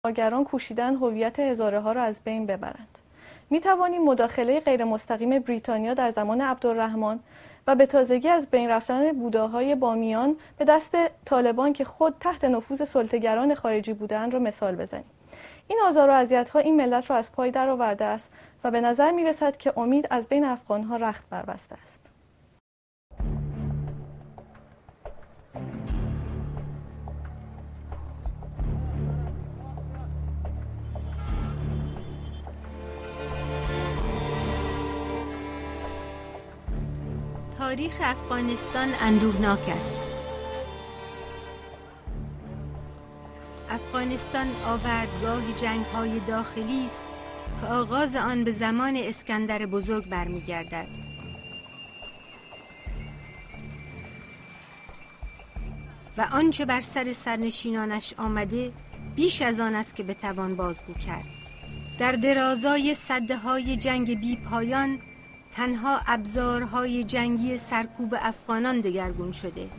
استعمارگران کوشیدند هویت هزاره ها را از بین ببرند. می توانیم مداخله غیر مستقیم بریتانیا در زمان عبدالرحمن و به تازگی از بین رفتن بوداهای بامیان به دست طالبان که خود تحت نفوذ سلطه‌گران خارجی بودند را مثال بزنیم. این آزار و اذیت‌ها این ملت را از پای درآورده است و به نظر می‌رسد که امید از بین افغان‌ها رخت بربسته است. تاریخ افغانستان اندوهناک است. افغانستان آوردگاه جنگ‌های داخلی است که آغاز آن به زمان اسکندر بزرگ برمی‌گردد. و آنچه بر سر سرنشینانش آمده بیش از آن است که بتوان بازگو کرد. در درازای سده‌های جنگ بی پایان تنها ابزارهای جنگی سرکوب افغانان دگرگون شده.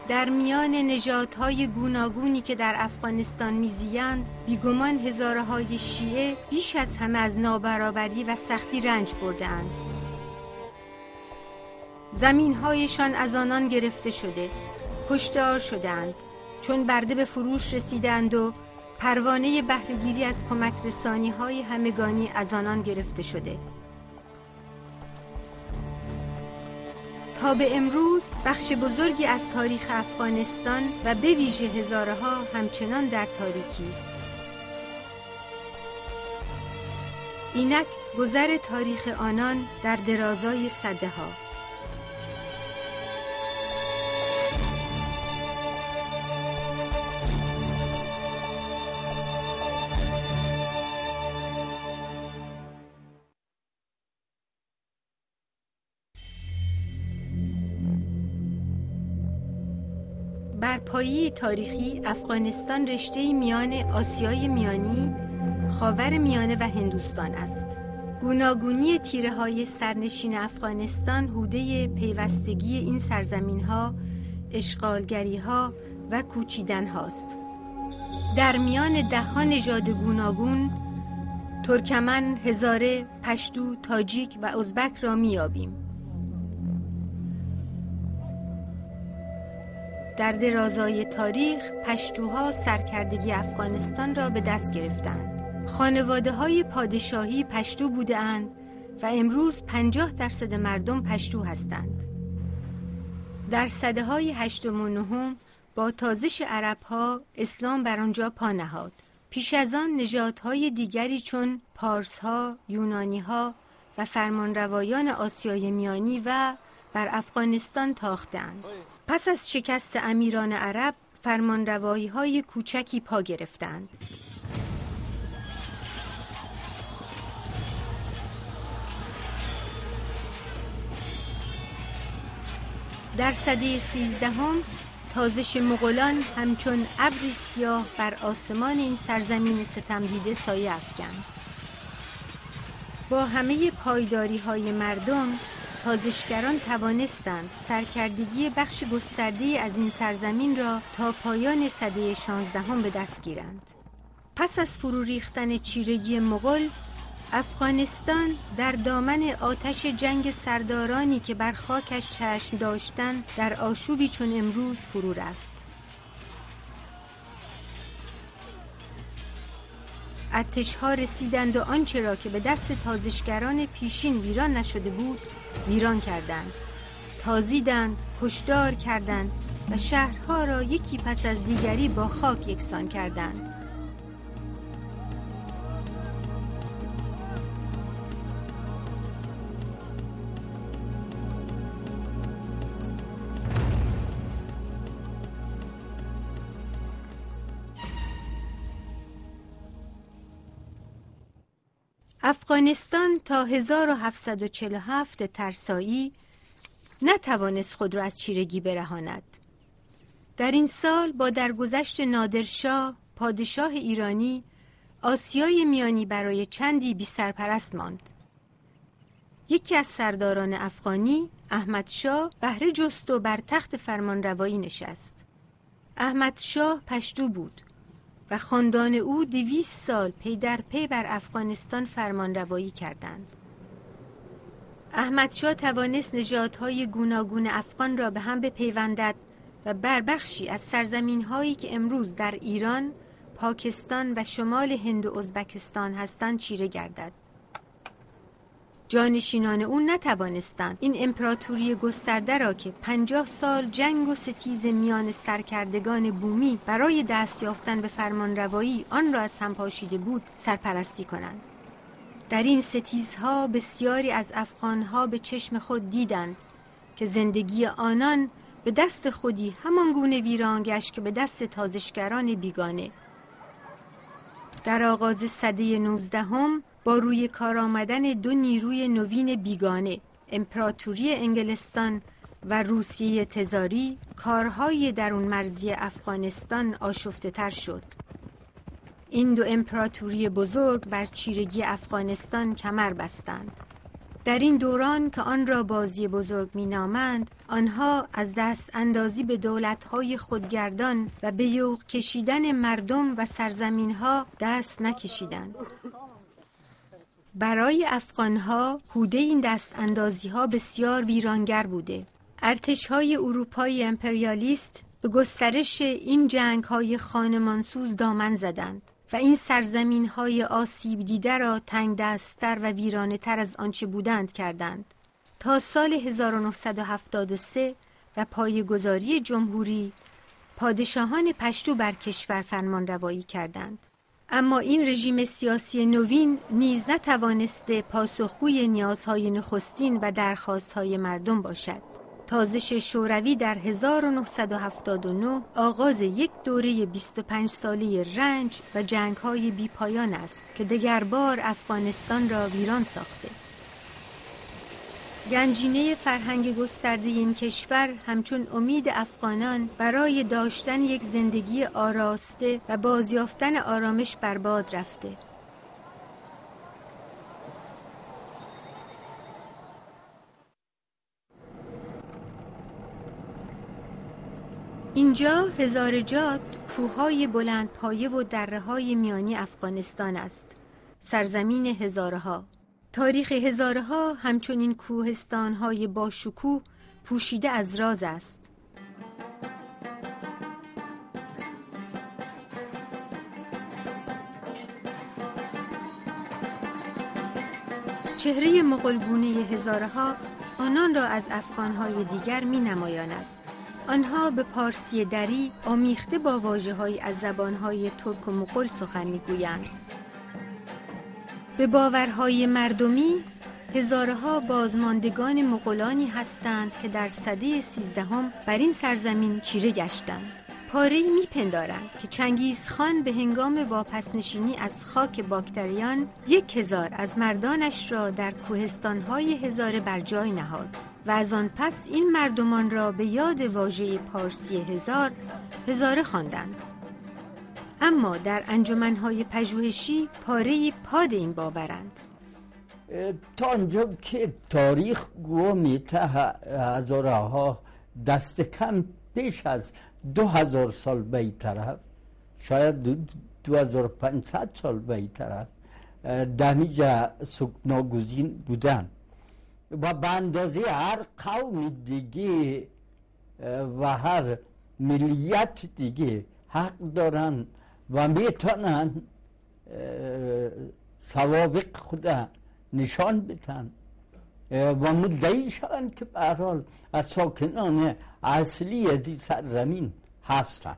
در میان نژادهای گوناگونی که در افغانستان میزیند بیگمان هزاره‌های شیعه بیش از همه از نابرابری و سختی رنج برده‌اند. زمین‌هایشان از آنان گرفته شده، کشتار شدند، چون برده به فروش رسیدند و پروانه بهره‌گیری از کمک رسانی‌های همگانی از آنان گرفته شده. تا به امروز بخش بزرگی از تاریخ افغانستان و به ویژه هزاره ها همچنان در تاریکی است. اینک گذر تاریخ آنان در درازای سده ها. بر پایه تاریخی افغانستان رشته‌ای میان آسیای میانی، خاور میانه و هندوستان است. گوناگونی تیره‌های سرنشین افغانستان حوده پیوستگی این سرزمین‌ها، اشغالگری‌ها و کوچیدن هاست. در میان ده‌ها نژاد گوناگون، ترکمن، هزاره، پشتو، تاجیک و ازبک را می‌یابیم. در درازای تاریخ پشتوها سرکردگی افغانستان را به دست گرفتند. خانواده‌های پادشاهی پشتو بودند و امروز 50% مردم پشتو هستند. در سده‌های هشتم و نهم با تازش عرب‌ها اسلام بر آنجا پا نهاد. پیش از آن نژادهای دیگری چون پارس‌ها، یونانی‌ها و فرمانروایان آسیای میانی و بر افغانستان تاختند. پس از شکست امیران عرب فرمانروایی‌های کوچکی پا گرفتند. در سده 13 تازش مغولان همچون ابری سیاه بر آسمان این سرزمین ستمدیده سایه افکند. با همه پایداری‌های مردم تازشگران توانستند سرکردگی بخش گسترده از این سرزمین را تا پایان سده 16 به دست گیرند. پس از فرو ریختن چیرگی مغول، افغانستان در دامن آتش جنگ سردارانی که بر خاکش چشم داشتند در آشوبی چون امروز فرو رفت. ارتش‌ها رسیدند و آنچه را که به دست تازشگران پیشین ویران نشده بود ویران کردند، تازیدند، کشتار کردند و شهرها را یکی پس از دیگری با خاک یکسان کردند. افغانستان تا 1747 ترسایی نتوانست خود را از چیرگی برهاند. در این سال با درگذشت نادرشاه پادشاه ایرانی، آسیای میانی برای چندی بی سرپرست ماند. یکی از سرداران افغانی، احمد شاه، بهره جست و بر تخت فرمانروایی نشست. احمد شاه پشتو بود و خاندان او 200 سال پی در پی بر افغانستان فرمانروایی کردند. احمد شاه توانست نژادهای گوناگون افغان را به هم بپیوندد و بر بخشی از سرزمین‌هایی که امروز در ایران، پاکستان و شمال هند و ازبکستان هستند چیره گردد. جانشینان او نتوانستند این امپراتوری گسترده را که 50 سال جنگ و ستیز میان سرکردگان بومی برای دست یافتن به فرمانروایی آن را از هم پاشیده بود سرپرستی کنند. در این ستیزها بسیاری از افغانها به چشم خود دیدند که زندگی آنان به دست خودی همان گونه ویران گشت که به دست تازشگران بیگانه. در آغاز سده 19 با روی کار آمدن 2 نیروی نوین بیگانه، امپراتوری انگلستان و روسیه تزاری، کارهای درون مرزی افغانستان آشفته تر شد. این 2 امپراتوری بزرگ بر چیرگی افغانستان کمر بستند. در این دوران که آن را بازی بزرگ می نامند، آنها از دست اندازی به دولتهای خودگردان و به یوغ کشیدن مردم و سرزمینها دست نکشیدند. برای افغانها هوده این دست اندازی ها بسیار ویرانگر بوده. ارتشهای اروپای امپریالیست به گسترش این جنگ های خانمانسوز دامن زدند و این سرزمین های آسیب دیده را تنگ دستتر و ویرانه تر از آنچه بودند کردند تا سال 1973 و پایه‌گذاری جمهوری. پادشاهان پشتو بر کشور فرمانروایی کردند، اما این رژیم سیاسی نوین نیز نتوانسته پاسخگوی نیازهای نخستین و درخواستهای مردم باشد. تازش شوروی در 1979 آغاز یک دوره 25 ساله رنج و جنگ‌های بی‌پایان است که دگربار افغانستان را ویران ساخته. گنجینه فرهنگ گسترده این کشور همچون امید افغانان برای داشتن یک زندگی آراسته و بازیافتن آرامش برباد رفته. اینجا هزارجات، کوههای بلند پایه و دره‌های میانی افغانستان است، سرزمین هزارها. تاریخ هزارها همچنین کوهستان‌های باشکوه پوشیده از راز است. چهره مغولگونه هزارها آنان را از افغان‌های دیگر می‌نمایاند. آنها به پارسی دری آمیخته با واژه‌هایی از زبان‌های ترک و مغول سخن می‌گویند. به باورهای مردمی هزارها بازماندگان مغولانی هستند که در سده 13 بر این سرزمین چیره گشتند. پاره‌ای می‌پندارند که چنگیزخان به هنگام واپسنشینی از خاک باکتریان 1000 از مردانش را در کوهستان‌های هزاره بر جای نهاد و از آن پس این مردمان را به یاد واژه پارسی هزاره خواندند. اما در انجمن‌های پژوهشی پاره‌ای پاد این باورند. تا آنجا که تاریخ گو میته هزارها دست کم بیش از 2000 سال به این طرف، شاید 2500 سال به این طرف دمیجا سکناگزین بودن و به اندازه هر قوم دیگه و هر ملیت دیگه حق دارن و میتونن سوابق خدا نشان بدن و مدعی شوند که به هر حال از ساکنان اصلی از این سرزمین هستن.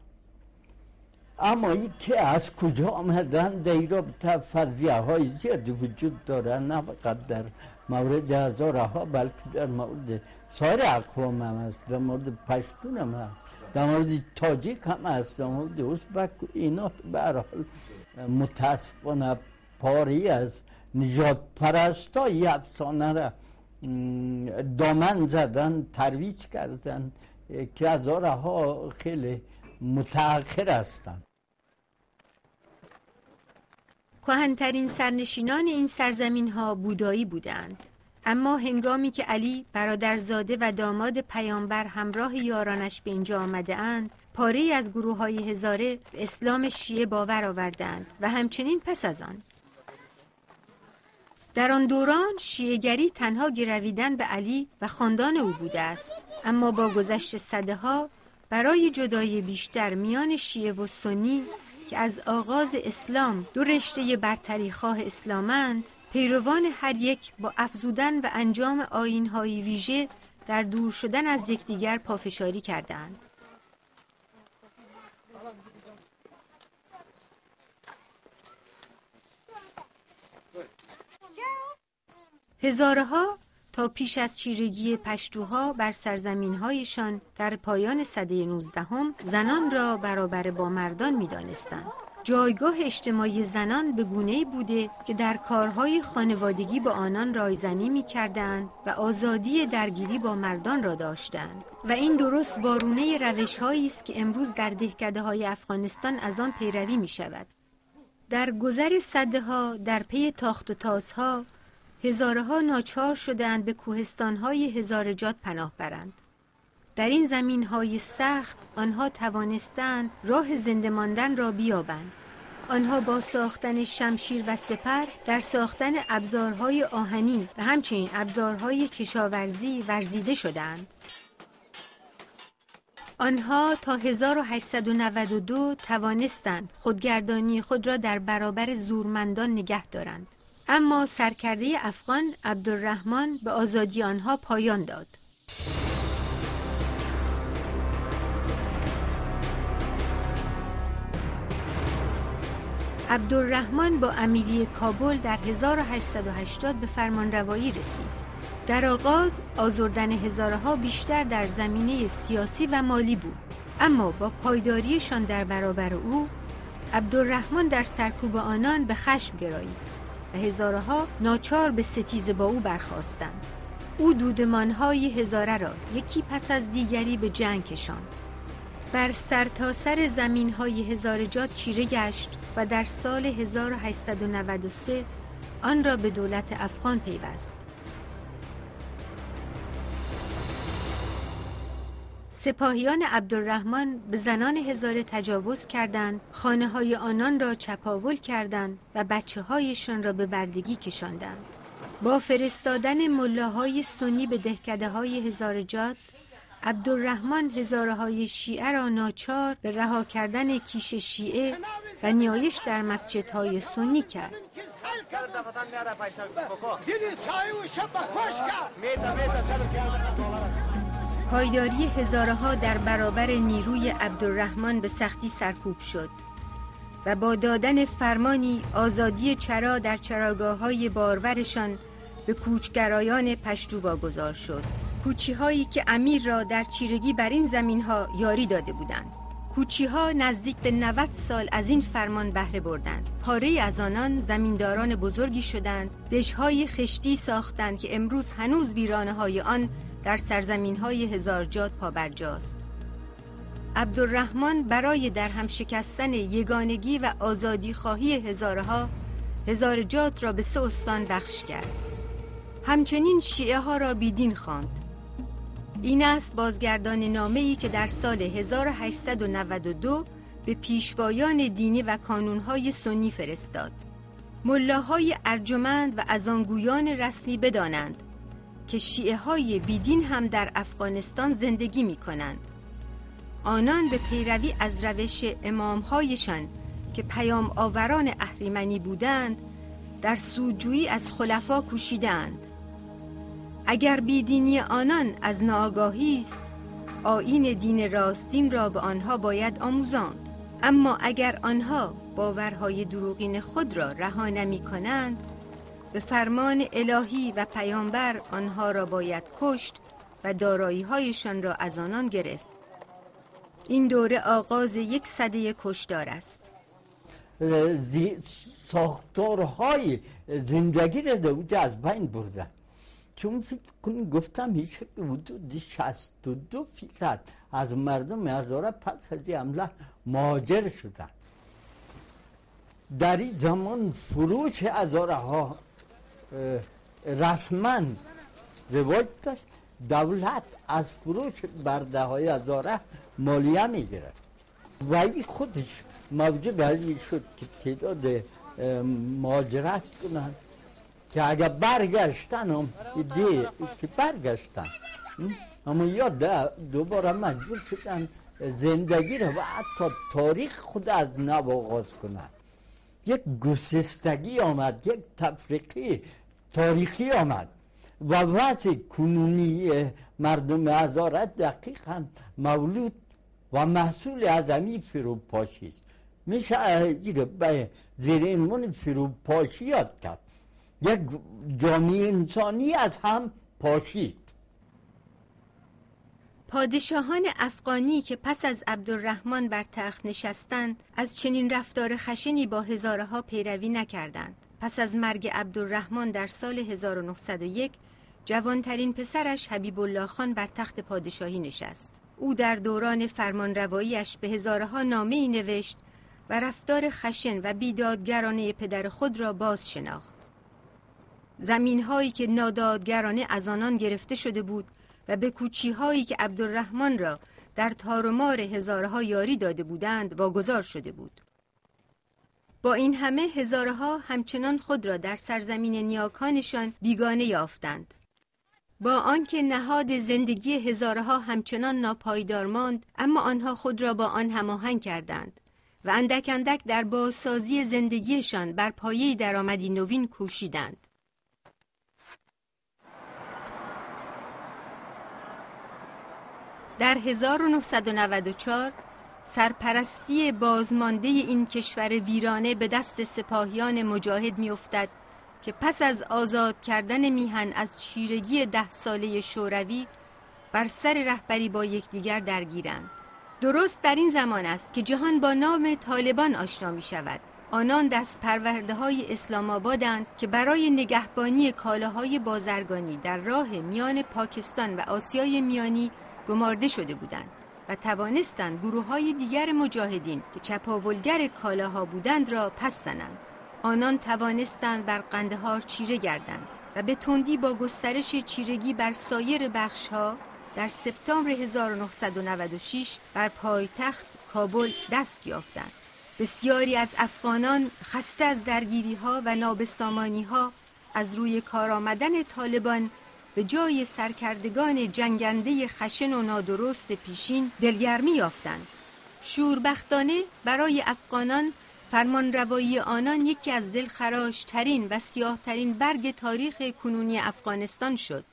اما این که از کجا آمدن در این رابطه فرضیه های زیادی وجود دارن، نه فقط در مورد هزارها بلکه در مورد سایر اقوام هم هست، در مورد پشتون هم هست، در مورد تاجیک هم هست، در مورد ازبک و اینا. به هر حال متاسفانه پاری از نژاد پرستای افسانه را دامن زدن، ترویج کردن که هزارها خیلی متأخر هستند. کهن‌ترین سرنشینان این سرزمین ها بودایی بودند، اما هنگامی که علی برادرزاده و داماد پیامبر همراه یارانش به اینجا آمده اند، پاره‌ای از گروه‌های هزاره به اسلام شیعه باور آوردند و همچنین پس از آن. در آن دوران شیعه‌گری تنها گرویدن به علی و خاندان او بوده است، اما با گذشت سده‌ها برای جدایی بیشتر میان شیعه و سنی که از آغاز اسلام دو رشته برتریخواه اسلامند، پیروان هر یک با افزودن و انجام آیین‌های ویژه در دور شدن از یکدیگر پافشاری کردند. هزاره‌ها تا پیش از چیرگی پشتوها بر سرزمین‌هایشان در پایان سده 19 زنان را برابر با مردان می‌دانستند. جایگاه اجتماعی زنان به گونه‌ای بوده که در کارهای خانوادگی با آنان رایزنی می‌کردند و آزادی درگیری با مردان را داشتند و این درست وارونه روش‌هایی است که امروز در دهکده‌های افغانستان از آن پیروی می‌شود. در گذر سده‌ها در پی تاخت و تازها هزارها ناچار شدند به کوهستان‌های هزارجات پناه برند. در این زمین‌های سخت آنها توانستند راه زنده ماندن را بیابند. آنها با ساختن شمشیر و سپر در ساختن ابزارهای آهنی و همچنین ابزارهای کشاورزی ورزیده شدند. آنها تا 1892 توانستند خودگردانی خود را در برابر زورمندان نگه دارند. اما سرکرده افغان عبدالرحمن به آزادی آنها پایان داد. عبدالرحمن با امیری کابل در 1880 به فرمانروایی رسید. در آغاز آزردن هزارها بیشتر در زمینه سیاسی و مالی بود، اما با پایداریشان در برابر او عبدالرحمن در سرکوب آنان به خشم گرایید و هزارها ناچار به ستیزه با او برخاستند. او دودمانهای هزاره را یکی پس از دیگری به جنگ کشاند. بر سرتاسر زمینهای هزارجات چیره گشت و در سال 1893 آن را به دولت افغان پیوست. سپاهیان عبدالرحمن به زنان هزاره تجاوز کردند، خانه‌های آنان را چپاول کردند و بچه‌هایشان را به بردگی کشاندند. با فرستادن ملاهای سنی به دهکده‌های هزارجات، عبدالرحمن هزاره‌های شیعه را ناچار به رها کردن کیش شیعه و نیایش در مسجدهای سنی کرد. پایداری هزارها در برابر نیروی عبدالرحمن به سختی سرکوب شد و با دادن فرمانی آزادی چرا در چراگاه‌های بارورشان به کوچگرایان پشتو واگذار شد. کوچی‌هایی که امیر را در چیرگی بر این زمین‌ها یاری داده بودند. کوچی‌ها نزدیک به 90 سال از این فرمان بهره بردند. پاره از آنان زمینداران بزرگی شدند، دژهای خشتی ساختند که امروز هنوز ویرانه‌های آن در سرزمین‌های هزارجات پابرجاست. عبدالرحمن برای در هم شکستن یگانگی و آزادی خواهی هزارها، هزارجات را به 3 استان بخش کرد. همچنین شیعه ها را بیدین خواند. این است بازگردان نامه‌ای که در سال 1892 به پیشوایان دینی و کانونهای سنی فرستاد. ملاهای ارجمند و ازانگویان رسمی بدانند که شیعه های بیدین هم در افغانستان زندگی می کنند. آنان به پیروی از روش امامهایشان که پیام آوران اهریمنی بودند در سودجویی از خلفا کوشیدند. اگر بیدینی آنان از ناآگاهی است، آیین دین راستین را به آنها باید آموزاند. اما اگر آنها باورهای دروغین خود را رها نمی کنند، به فرمان الهی و پیامبر آنها را باید کشت و دارایی‌هایشان را از آنان گرفت. این دوره آغاز یک سده کشتار است. ساختارهای زندگی را در از بین بردن. چون فکر کنید گفتم هیچ حدود 62% از مردم هزاره پس از این حمله مهاجر شدن. در این زمان فروش هزاره ها رسما رواج داشت. دولت از فروش برده های هزاره مالیه می گرفت. و این خودش موجب این شد که تعداد مهاجرت کنن که اگر برگشتن هم ایده که برگشتن اما یا دوباره مجبور شدن زندگی رو و حتی تاریخ خود از نو آغاز کنن. یک گسستگی آمد، یک تفریقی تاریخی آمد و وضع کنونی مردم هزارت دقیقا مولود و محصول از همین فروپاشی است. میشه به زیر عنوان فروپاشی یاد کرد. یک جامعه انسانی از هم پاشید. پادشاهان افغانی که پس از عبدالرحمن بر تخت نشستند از چنین رفتار خشنی با هزاره ها پیروی نکردند. پس از مرگ عبدالرحمن در سال 1901 جوانترین پسرش حبیب الله خان بر تخت پادشاهی نشست. او در دوران فرمانرواییش به هزاره ها نامه‌ای نوشت و رفتار خشن و بیدادگرانه پدر خود را باز شناخت. زمین‌هایی که نادادگرانه از آنان گرفته شده بود و به کوچی‌هایی که عبدالرحمن را در تار و مار هزاره‌ها یاری داده بودند واگذار شده بود. با این همه هزاره‌ها همچنان خود را در سرزمین نیاکانشان بیگانه یافتند. با آنکه نهاد زندگی هزاره‌ها همچنان ناپایدار ماند، اما آنها خود را با آن هماهنگ کردند و اندک اندک در بازسازی زندگیشان بر پایه درآمدی نوین کوشیدند. در 1994 سرپرستی بازمانده این کشور ویرانه به دست سپاهیان مجاهد می‌افتد که پس از آزاد کردن میهن از چیرگی 10 ساله شوروی بر سر رهبری با یکدیگر درگیرند. درست در این زمان است که جهان با نام طالبان آشنا می شود. آنان دست پرورده های اسلام آبادند که برای نگهبانی کالاهای بازرگانی در راه میان پاکستان و آسیای میانی گمارده شده بودند و توانستند گروه‌های دیگر مجاهدین که چپاولگر کالاها بودند را پس زنند. آنان توانستند بر قندهار چیره گردند و به تندی با گسترش چیرگی بر سایر بخش‌ها در سپتامبر 1996 بر پایتخت کابل دست یافتند. بسیاری از افغانان خسته از درگیری‌ها و نابسامانی‌ها از روی کار آمدن طالبان به جای سرکردگان جنگنده خشن و نادرست پیشین دلگرمی یافتند. شوربختانه برای افغانان فرمانروایی آنان یکی از دلخراش‌ترین و سیاه‌ترین برگ تاریخ کنونی افغانستان شد.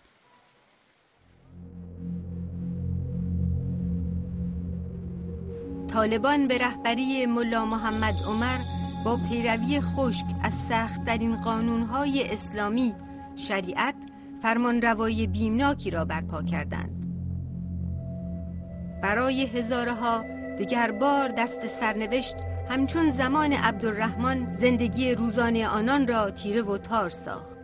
طالبان به رهبری ملا محمد عمر با پیروی خشک از سخت‌ترین قانون‌های اسلامی، شریعت، فرمانروایی بیمناکی را برپا کردند. برای هزارها دگربار دست سرنوشت همچون زمان عبدالرحمن زندگی روزانه آنان را تیره و تار ساخت.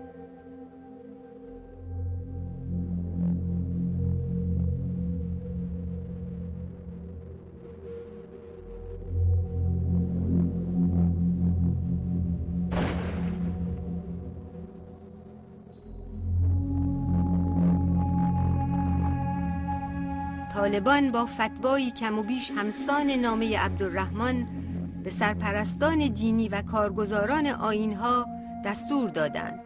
طالبان با فتوایی کم و بیش همسان نامه عبدالرحمن به سرپرستان دینی و کارگزاران آیین‌ها دستور دادند.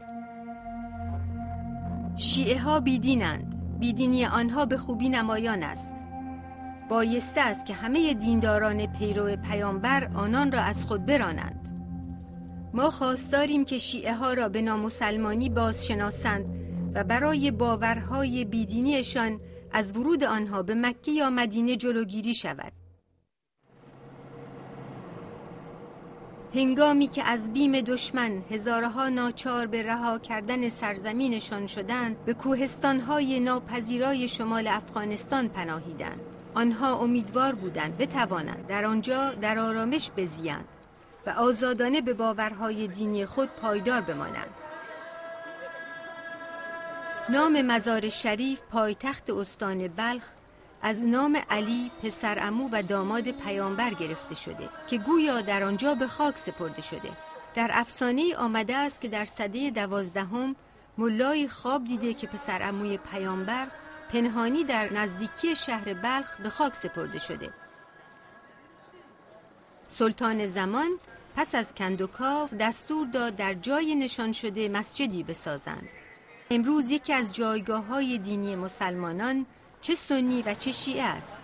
شیعه ها بیدینند، بیدینی آنها به خوبی نمایان است. بایسته است که همه دینداران پیرو پیامبر آنان را از خود برانند. ما خواستاریم که شیعه ها را به نامسلمانی بازشناسند و برای باورهای بیدینیشان از ورود آنها به مکه یا مدینه جلوگیری شود. هنگامی که از بیم دشمن هزارها ناچار به رها کردن سرزمینشان شدند، به کوهستان‌های ناپذیرای شمال افغانستان پناهیدند. آنها امیدوار بودند بتوانند در آنجا در آرامش بزیند و آزادانه به باورهای دینی خود پایدار بمانند. نام مزار شریف پایتخت استان بلخ از نام علی پسرعمو و داماد پیامبر گرفته شده که گویا در آنجا به خاک سپرده شده. در افسانه آمده است که در سده 12 ملای خواب دیده که پسرعموی پیامبر پنهانی در نزدیکی شهر بلخ به خاک سپرده شده. سلطان زمان پس از کندوکاو دستور داد در جای نشان شده مسجدی بسازند. امروز یکی از جایگاه‌های دینی مسلمانان چه سنی و چه شیعه است.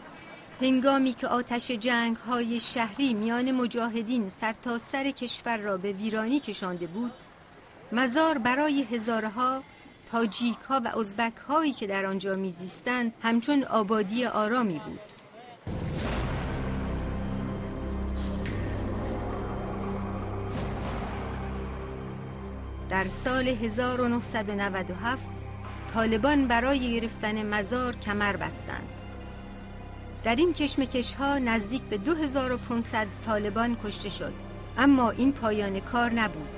هنگامی که آتش جنگ‌های شهری میان مجاهدین سرتاسر کشور را به ویرانی کشانده بود، مزار برای هزارها تاجیک‌ها و ازبک‌هایی که در آنجا میزیستند همچون آبادی آرامی بود. در سال 1997 طالبان برای گرفتن مزار کمر بستند. در این کشمکش‌ها نزدیک به 2500 طالبان کشته شد، اما این پایان کار نبود.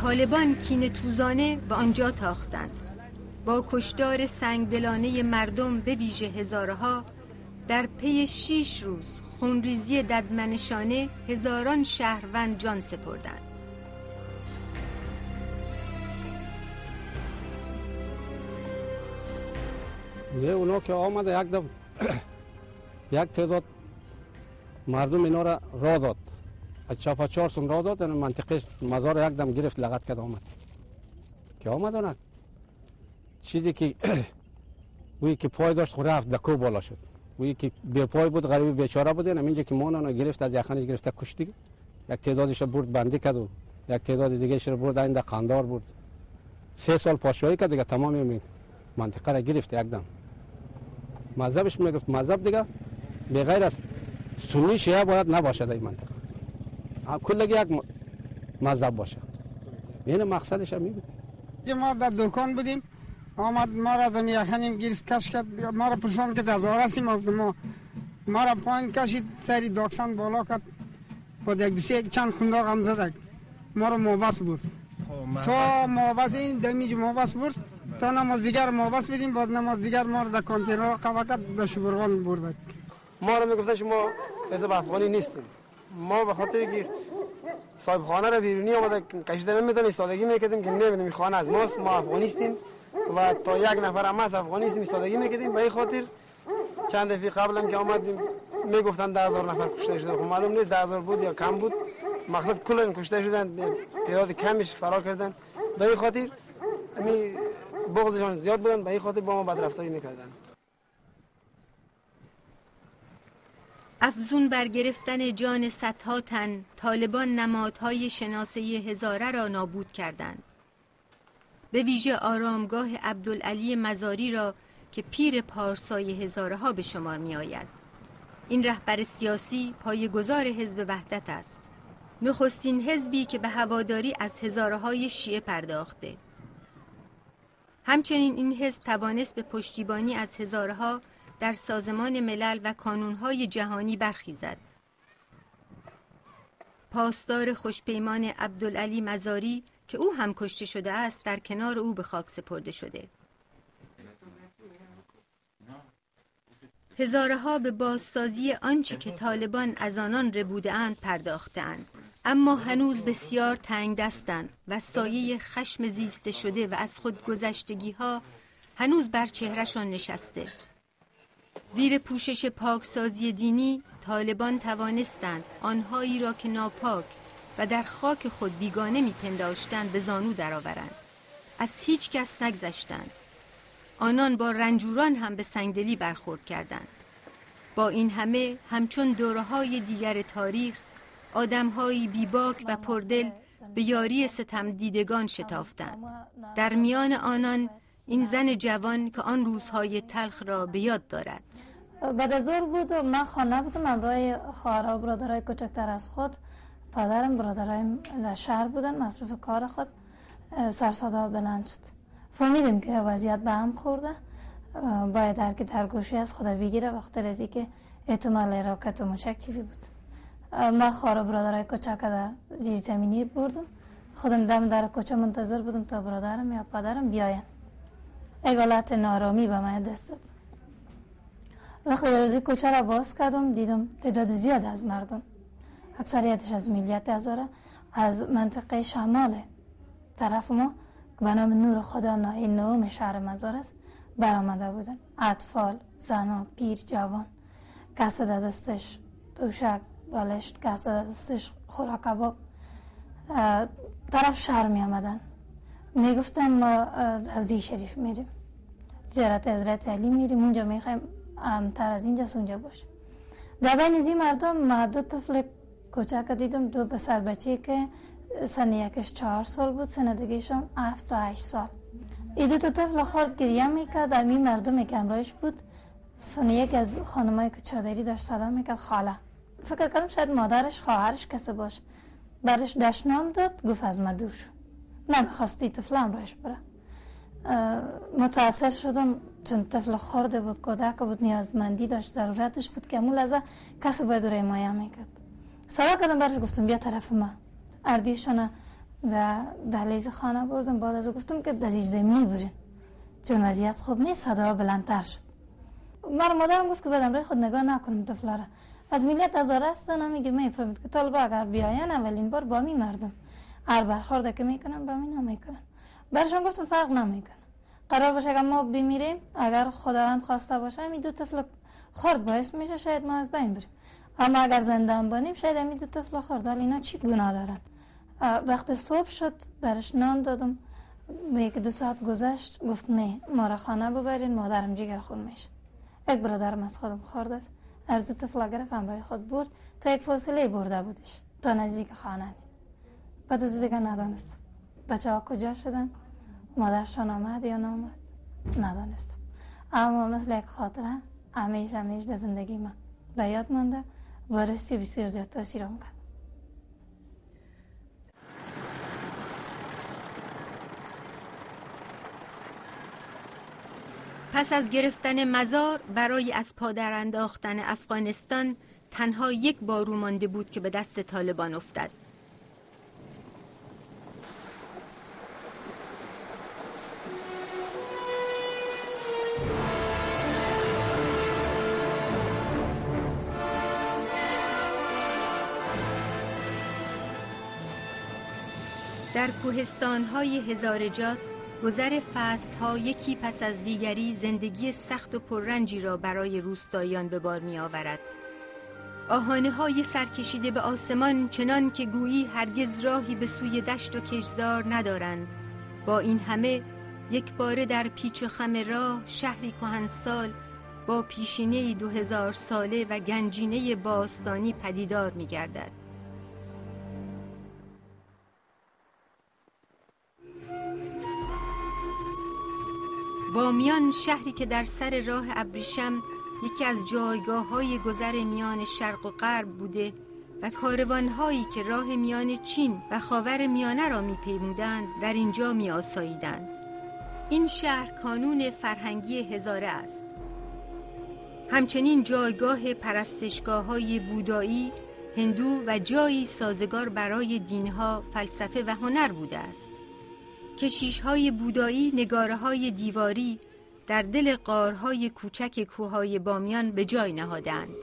طالبان کینه توزانه به آنجا تاختند. با کشتار سنگدلانه مردم به ویژه هزارها، در پی 6 روز خونریزی ددمنشانه هزاران شهروند جان سپردند. اونا که آمده یک دفعه یک تعداد مردم اینا را راه داد، از چاپاچارسون راه داد، در منطقه مزار یک دم گرفت لغت کرد آمد که آمد اونک چیزی که وی که پای داشت خود رفت دکو بالا شد، وی که بے پای بود غریب بیچاره بود، اینجا که مانا گرفت از یخنش گرفت کشت دیگه. یک تعدادش برد بندی کرد و یک تعداد دیگه‌اش رو برد ایندا قندار برد. 3 سال پادشاهی کرد دیگه، تمام منطقه را گرفت یک دم. مذهبش میگفت مذهب دیگه به غیر از سنی شیعه باید نباشد این منطقه، کلگی یک مذهب باشه. این مقصدش هم میگه. ما در دکان بودیم، آمد ما را زمین یخنیم گرفت کش کرد، ما را پرسان که از آرسیم، ما را پایین کشید، سری داکسان بالا کرد، با یک دوسیه چند خنداق هم زدک، ما را موبس برد. تا موبس این دمیج موبس برد تا نماز دیگر موبس بدیم، بعد نماز دیگر ما را در کانتینر قبا کرد، در شبرغان بردک. ما را میگفتن شما حزب افغانی نیستیم. ما به خاطر که صاحب خانه را بیرونی آمده کشیده نمیتونه ایستادگی میکردیم که نمیدونیم خانه از ماست، ما افغانیستیم و تا یک نفر هم از افغانیستیم ایستادگی میکردیم. به این خاطر چند دفعه قبل هم که آمدیم میگفتن 10,000 نفر کشته شده، خب معلوم نیست 10,000 بود یا کم بود، مقصد کلا کشته شدن، تعداد کمش فرار کردن. به این خاطر می بغضشان زیاد بودن، به این خاطر با ما بدرفتاری میکردن. افزون بر گرفتن جان صدها تن، طالبان نمادهای شناسه هزاره را نابود کردند. به ویژه آرامگاه عبدالعلی مزاری را که پیر پارسای هزارها به شمار می آید. این رهبر سیاسی پایه‌گذار حزب وحدت است، نخستین حزبی که به هواداری از هزارهای شیعه پرداخته. همچنین این حزب توانست به پشتیبانی از هزارها در سازمان ملل و کانونهای جهانی برخیزد. پاسدار خوشپیمان عبدالعلی مزاری که او هم کشته شده است در کنار او به خاک سپرده شده. هزارها به بازسازی آنچه که طالبان از آنان ربوده اند پرداختند، اما هنوز بسیار تنگ دستند و سایه خشم زیسته شده و از خود گذشتگی ها هنوز بر چهرهشان نشسته. زیر پوشش پاکسازی دینی طالبان توانستند آنهایی را که ناپاک و در خاک خود بیگانه میپنداشتند به زانو درآورند. از هیچ کس نگذشتند. آنان با رنجوران هم به سنگدلی برخورد کردند. با این همه همچون دوره‌های دیگر تاریخ آدم‌هایی بیباک و پردل به یاری ستم دیدگان شتافتند. در میان آنان این زن جوان که آن روزهای تلخ را به یاد دارد. بعد از ظهر بود و من خانه بودم، همراه خواهرها و برادرای کوچکتر از خود. پدرم برادرایم در شهر بودن مصروف کار خود. سر صدا بلند شد. فهمیدیم که وضعیت به هم خورده، باید هر کی در گوشی از خدا بگیره، وقتی رزی که احتمال راکت و مشک چیزی بود. من خواهر برادرای کوچک در زیر زمینی بردم، خودم دم در کوچه منتظر بودم تا برادرم یا پدرم بیاین. اگالت نارامی به من دست داد. وقتی روزی کوچه را باز کردم دیدم تعداد زیاد از مردم، اکثریتش از ملیت هزاره، از منطقه شمال طرف ما که به نام نور خدا این نوم شهر مزار است برآمده بودن. اطفال، زنها، پیر، جوان، کسی در دستش دوشک، بالشت، کسی در دستش خوراک کباب طرف شهر می آمدن. می گفتن ما روضه شریف میریم، زیارت حضرت علی میریم، اونجا میخوایم امتر از اینجا اونجا باشیم. در بین این مردم ما دو طفل کوچک دیدم، دو پسر بچه که سن یکش 4 سال بود، سن دیگه‌ش هم 7 تا 8 سال. این دو طفل خرد گریه میکرد. در این مردمی که همراهش بود سن یک از خانمایی که چادری داشت صدا میکرد خاله. فکر کردم شاید مادرش، خواهرش کسی باشه. برش دشنام داد، گفت از من دور شو. نمیخواستی طفل همراهش بره. متاثر شدم چون طفل خورده بود، کودک بود، نیازمندی داشت، ضرورتش بود که امون لحظه کسی باید رو حمایه میکرد. صدا کردم برش، گفتم بیا طرف ما. اردیشانه در دهلیز خانه بردم. بعد از او گفتم که در زیر زمینی برین چون وضعیت خوب نیست. صدا بلندتر شد. مادرم گفت که بعد امروز خود نگاه نکنم طفل را. از ملیت ازاره هستن میگه میفهمید که طالبا اگر بیاین اولین بار با می مردم هر برخورده که میکنن با می نمیکنن. برشان گفتم فرق نمیکنه. قرار باشه اگر ما بمیریم، اگر خداوند خواسته باشه این دو طفل خرد باعث میشه شاید ما از بین بریم، اما اگر زنده هم بانیم شاید این دو طفل خرد اینا چی گناه دارن. وقت صبح شد برش نان دادم. 1-2 ساعت گذشت گفت نه ما را خانه ببرین، مادرم جگر خون میشه. یک برادرم از خودم خورد است. هر دو طفل گرفت همراه خود برد تا یک فاصله برده بودش تا نزدیک خانه. بعد از دیگه ندانستم بچه ها کجا شدن، مادرشان آمد یا نامد ندانستم. اما مثل یک خاطره همیشه در زندگی من به یاد مانده و راستی بسیار زیاد تاثیرم کرد. پس از گرفتن مزار برای از پا در انداختن افغانستان تنها یک بارو مانده بود که به دست طالبان افتاد. در کوهستان‌های هزارجات گذر فصل‌ها یکی پس از دیگری زندگی سخت و پررنجی را برای روستاییان به بار می‌آورد. آهانه‌های سرکشیده به آسمان چنان که گویی هرگز راهی به سوی دشت و کشتزار ندارند. با این همه یک باره در پیچ و خم راه شهری کهنسال با پیشینه‌ای 2000 ساله و گنجینه باستانی پدیدار می‌گردد. بامیان شهری که در سر راه ابریشم یکی از جایگاه‌های گذر میان شرق و غرب بوده و کاروان‌هایی که راه میان چین و خاور میانه را می‌پیمودند در اینجا می‌آساییدند. این شهر کانون فرهنگی هزاره است. همچنین جایگاه پرستشگاه‌های بودایی، هندو و جایی سازگار برای دین‌ها، فلسفه و هنر بوده است. کشیش‌های بودایی نگاره‌های دیواری در دل غارهای کوچک کوههای بامیان به جای نهادند.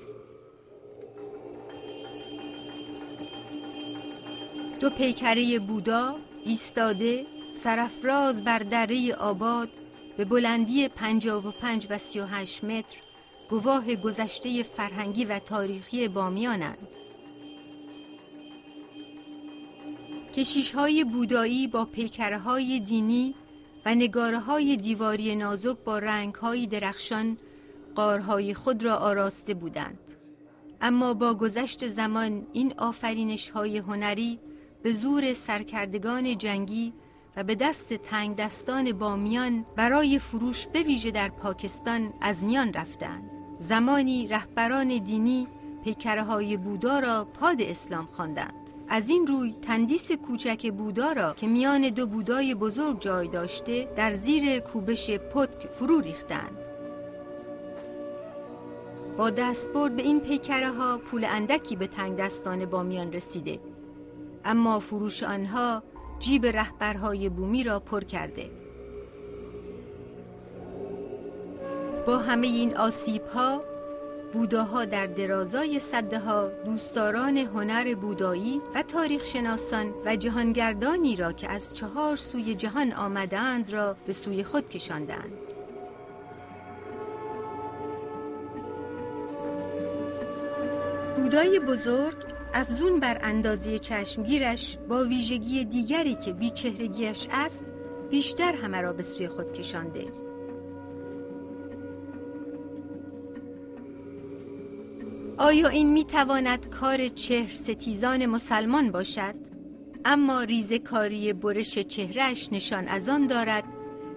دو پیکره بودا ایستاده سرافراز بر دره آباد به بلندی 55 و 38 متر گواه گذشته فرهنگی و تاریخی بامیانند. کشیش‌های بودایی با پیکره‌های دینی و نگاره‌های دیواری نازک با رنگ‌های درخشان غارهای خود را آراسته بودند. اما با گذشت زمان این آفرینش‌های هنری به زور سرکردگان جنگی و به دست تنگ دستان بامیان برای فروش به ویژه در پاکستان از میان رفتند. زمانی رهبران دینی پیکره‌های بودا را پاد اسلام خواندند. از این روی تندیس کوچک بودا را که میان دو بودای بزرگ جای داشته در زیر کوبش پتک فرو ریختند. با دستبرد به این پیکره ها پول اندکی به تنگ دستان بامیان رسیده، اما فروش آنها جیب رهبرهای بومی را پر کرده. با همه این آسیب ها بوداها در درازای سدها دوستداران هنر بودایی و تاریخ شناسان و جهانگردانی را که از 4 سوی جهان آمدند را به سوی خود کشاندند. بودای بزرگ افزون بر اندازه چشمگیرش با ویژگی دیگری که بیچهرگیش است بیشتر همه را به سوی خود کشانده. آیا این میتواند کار چهر ستیزان مسلمان باشد؟ اما ریزه‌کاری برش چهرهش نشان از آن دارد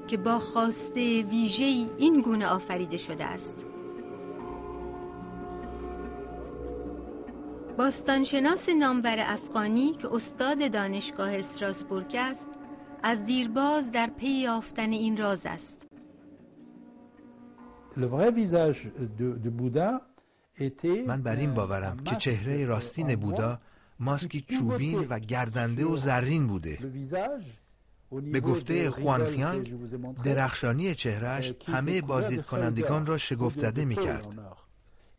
که با خواسته ویژه‌ای این گونه آفریده شده است. باستانشناس نامور افغانی که استاد دانشگاه استراسبورگ است، از دیرباز در پی یافتن این راز است. من بر این باورم که چهره راستین بودا ماسکی چوبین و گردنده و زرین بوده. به گفته خوانفیانگ درخشانی چهرهش همه بازدید کنندگان را شگفت زده می کرد.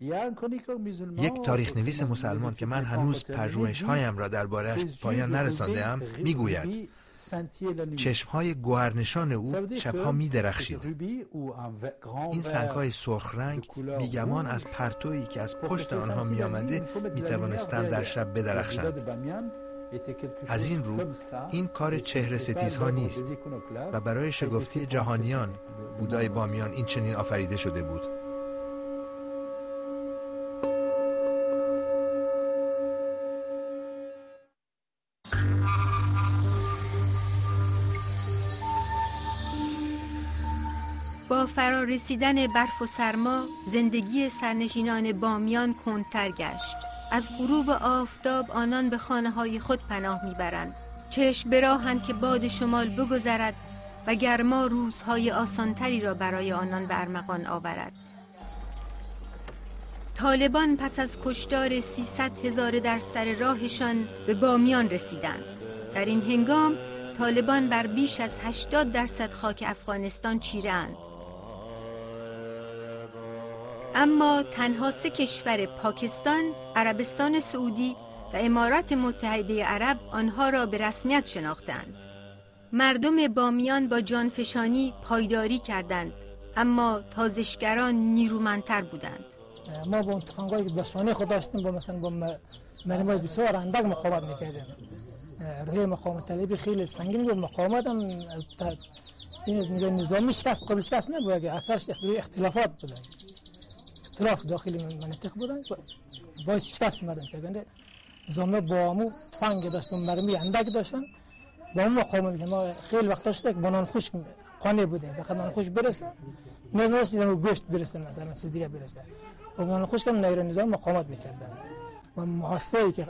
یک تاریخ نویس مسلمان که من هنوز پژوهش‌هایم را درباره‌اش پایان نرسانده‌ام میگوید چشم‌های گوهرنشان او شبها می‌درخشید. این سنگ‌های سرخ رنگ بیگمان از پرتویی که از پشت آنها می‌آمده می‌توانستند در شب بدرخشند. از این رو این کار چهره ستیزها نیست و برای شگفتی جهانیان بودای بامیان این چنین آفریده شده بود. با فرارسیدن برف و سرما زندگی سرنشینان بامیان کندتر گشت. از غروب آفتاب آنان به خانه‌های خود پناه میبرند. چشم براهند که باد شمال بگذرد و گرما روزهای آسانتری را برای آنان به ارمغان آورد. طالبان پس از کشتار 300,000 در سر راهشان به بامیان رسیدند. در این هنگام طالبان بر بیش از 80% خاک افغانستان چیره‌اند. اما تنها 3 کشور پاکستان، عربستان سعودی و امارات متحده عرب آنها را به رسمیت شناختند. مردم بامیان با جانفشانی پایداری کردند، اما تازشگران نیرومندتر بودند. ما با تفنگایی که دشمنی خود داشتیم با مثلا با مرمای بسیار اندک مقاومت میکردیم. روحیه مقاومت طلبی خیلی سنگین بود. مقاومت هم از این از نگاه نظامی شکست قبل شکست نبود، اکثرش اختلافات بود. اختلاف داخلی منطقه بودن باعث شکست مردم کردند. نظامی با همو تفنگ داشت، مرمی اندک داشتن، با همو مقاومت میکردن. ما خیلی وقت داشته که بنان خشک قانع بودیم، وقتی بنان خشک برسه نیاز نداشت گوشت برسه، مثلا چیز دیگه برسه. با بنان خشک هم نیرو نظام مقاومت میکردن. و محاصره‌ای که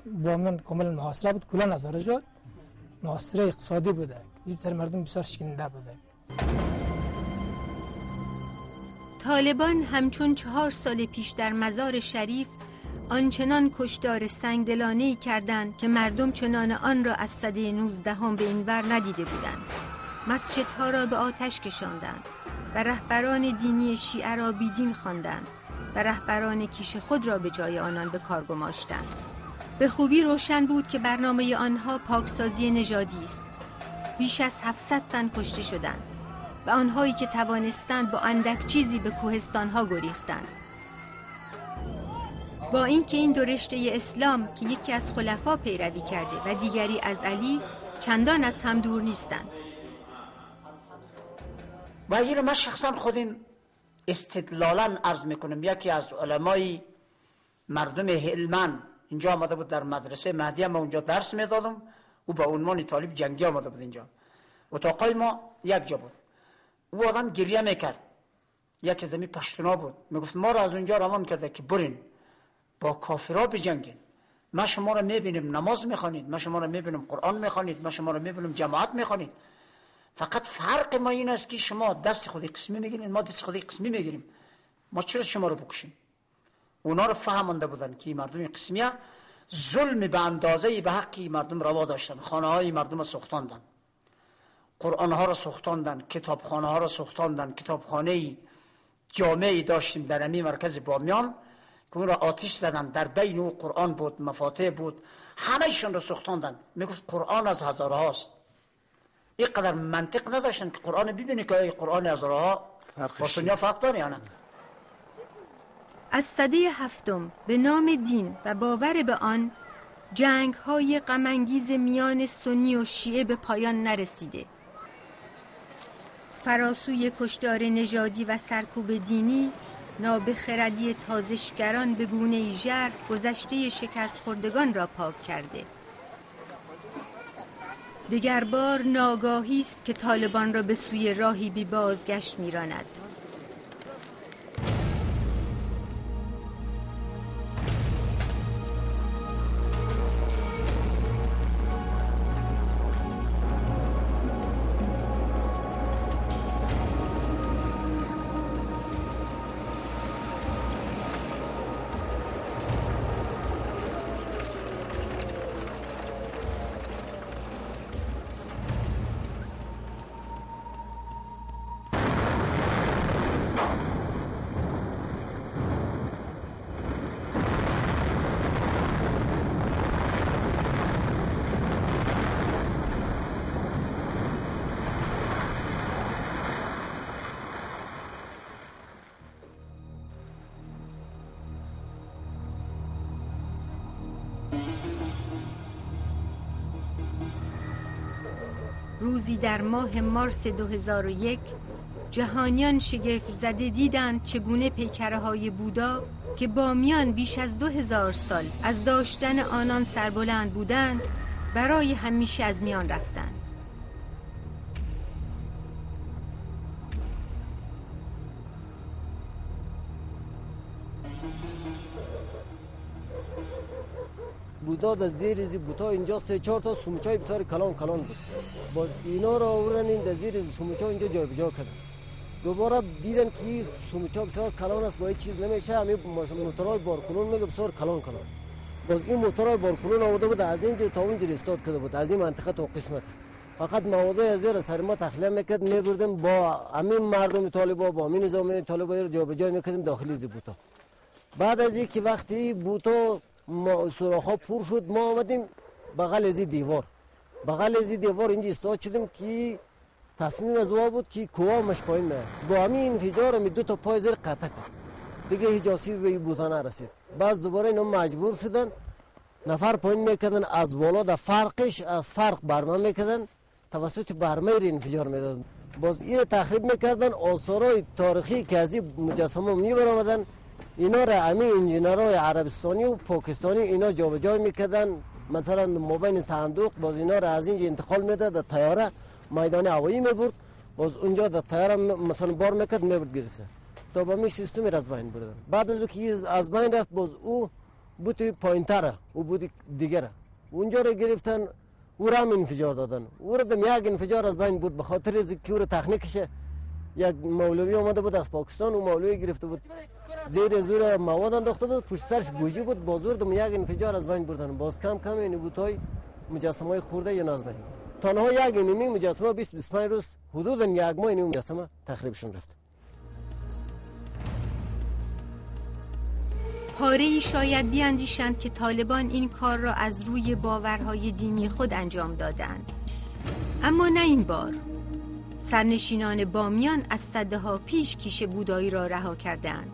بامیان کاملا محاصره بود، کلا از رجال محاصره اقتصادی بوده. این تر مردم بسیار شکننده بوده. طالبان همچون 4 سال پیش در مزار شریف آنچنان کشتار سنگدلانه‌ای کردند که مردم چنان آن را از سده 19 به این ور ندیده بودند. مسجدها را به آتش کشاندند و رهبران دینی شیعه را بیدین خواندند و رهبران کیش خود را به جای آنان به کار گماشتند. به خوبی روشن بود که برنامه آنها پاکسازی نژادی است. بیش از 700 تن کشته شدند و آنهایی که توانستند با اندک چیزی به کوهستانها گریختند. با اینکه این دو رشته اسلام که یکی از خلفا پیروی کرده و دیگری از علی چندان از هم دور نیستند. و این من شخصا خودم استدلالا عرض میکنم. یکی از علمای مردم هلمند اینجا آمده بود در مدرسه مهدی، ما اونجا درس میدادم او با عنوان طالب جنگی آمده بود اینجا. اتاقای ما یک جا بود. او آدم گریه میکرد، یکی زمین پشتونا بود، میگفت ما را از اونجا روان کرده که برین با کافرها بجنگین. ما شما را میبینیم نماز میخوانید، ما شما را میبینیم قرآن میخوانید، ما شما را میبینیم جماعت میخوانید. فقط فرق ما این است که شما دست خودی قسمی میگیرین، ما دست خودی قسمی میگیریم. ما چرا شما رو بکشیم؟ اونا رو فهمانده بودن که مردم قسمیه ظلم به اندازه به حقی مردم روا داشتن. خانه های مردم سوختاندن، قرآن ها را سوختاندن، کتابخانه ها را سوختاندن. کتابخانه جامعی داشتیم در همین مرکز بامیان که اون را آتش زدن. در بین او قرآن بود، مفاتیح بود، همهشون رو سوختاندن. میگفت قرآن از هزاره هاست. اینقدر منطق نداشتن که قرآن ببینی که قرآن هزاره ها با سنیا فرق داره یا نه. از سده هفتم به نام دین و باور به آن جنگ‌های غم‌انگیز میان سنی و شیعه به پایان نرسیده. فراسوی کشتار نژادی و سرکوب دینی، نابخردی تازشگران به گونه‌ای ژرف گذشته شکست خوردگان را پاک کرده. دیگر بار ناگاهی است که طالبان را به سوی راهی بی بازگشت می‌راند. روزی در ماه مارس 2001 جهانیان شگفت زده دیدند چگونه پیکره‌های بودا که بامیان بیش از 2000 سال از داشتن آنان سربلند بودند برای همیشه از میان رفتند. بودا در زیر از بوتا اینجا 3-4 تا سومچای بسیار کلان بود. باز اینا را آوردن این در زیر سومچا اینجا جابجا کردن. دوباره دیدن که سومچا بسیار کلان است، با هیچ چیز نمیشه. همین موتورهای بارکنون میگه بسیار کلان. باز این موتورهای بارکنون آورده بود از اینجا تا اونجا استاد کرده بود، از این منطقه تا قسمت. فقط موادای از زیر سر ما تخلیه میکرد، میبردیم با همین مردم طالبا، با همین نظام طالبا رو جابجا میکردیم داخل از بوتا. بعد از اینکه وقتی بوتا سوراخ‌ها پر شد، ما آمدیم بغل از دیوار اینجا استاد شدیم که تصمیم از او بود که کوامش پایین میاد. با همین انفجار می 2 تا پای زیر قطع کرد، دیگه هیچ آسیبی به بوتا نرسید. بعد دوباره اینا مجبور شدن نفر پایین میکردن، از بالا در فرقش از فرق برمه میکردن، توسط برمه رو انفجار میدادن. باز این تخریب میکردن، آثارهای تاریخی که از این مجسمه میبرآمدن اینا را همین انجینرهای عربستانی و پاکستانی اینا جابجا میکردن. مثلا مابین صندوق باز اینا را از اینجا انتقال میداد در طیاره میدان هوایی میبرد، باز اونجا در طیاره مثلا بار میکرد میبرد گرفته تا با می سیستم را از بین بردن. بعد از که از بین رفت باز او بود پایینتره، او بود دیگره اونجا را گرفتن، او را هم انفجار دادن. او را دم یک انفجار از بین برد، به خاطر از که او را تکنیکش یک مولوی آمده بود از پاکستان، و مولوی گرفته بود زیر زور مواد انداخته بود، پشت سرش بوجی بود، بازور دم یک انفجار از بین بردن. باز کم کم این بوتای مجسمه خورده یا ناز بین تنها یک اینمی مجسمه 20-25 روز حدود یک ماه این مجسمه تخریبشون رفت. پاره‌ای شاید بیاندیشند که طالبان این کار را از روی باورهای دینی خود انجام دادند، اما نه این بار. سرنشینان بامیان از سده‌ها پیش کیش بودایی را رها کردند.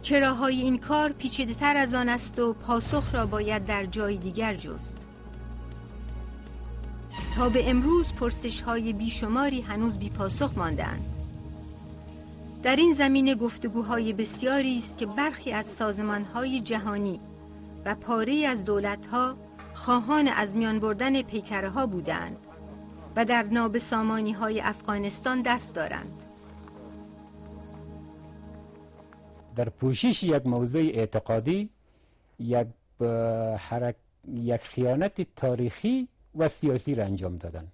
چراهای این کار پیچیده‌تر از آن است و پاسخ را باید در جای دیگر جست. تا به امروز پرسش‌های بیشماری هنوز بی پاسخ مانده‌اند. در این زمینه گفتگوهای بسیاری است که برخی از سازمان‌های جهانی و پاره‌ای از دولت‌ها خواهان از میان بردن پیکره‌ها بودند و در نابسامانی‌های افغانستان دست دارند. در پوشش یک موضوع اعتقادی یک خیانت تاریخی و سیاسی را انجام دادن.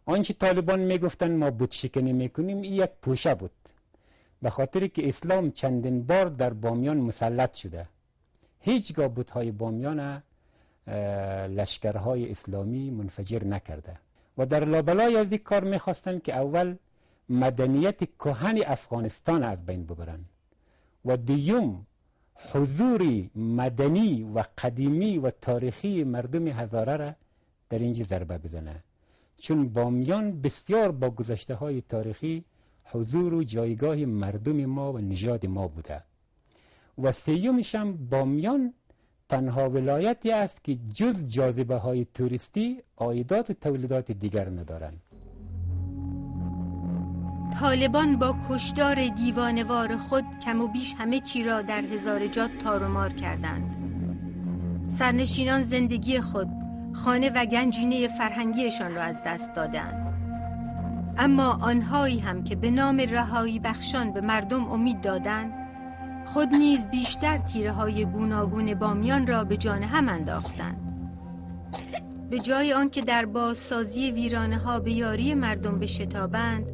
آنچه طالبان میگفتن ما بت شکنی میکنیم، این یک پوشه بود، به خاطر که اسلام چندین بار در بامیان مسلط شده. هیچگاه بت‌های بامیان لشکرهای اسلامی منفجر نکرده و در لابلای از این کار میخواستن که اول مدنیت کهن افغانستان از بین ببرن و دوم حضور مدنی و قدیمی و تاریخی مردم هزاره را در اینجا ضربه بزنه، چون بامیان بسیار با گذشته های تاریخی حضور و جایگاه مردم ما و نژاد ما بوده. و سیومش هم بامیان تنها ولایتی است که جز جاذبه های توریستی عایدات و تولیدات دیگر ندارند. طالبان با کشتار دیوانوار خود کم و بیش همه چی را در هزاره جات تار و مار کردند. سرنشینان زندگی خود، خانه و گنجینه فرهنگیشان را از دست دادند. اما آنهایی هم که به نام رهایی بخشان به مردم امید دادند، خود نیز بیشتر تیره های گوناگون بامیان را به جان هم انداختند. به جای آنکه در بازسازی ویرانه ها به یاری مردم بشتابند،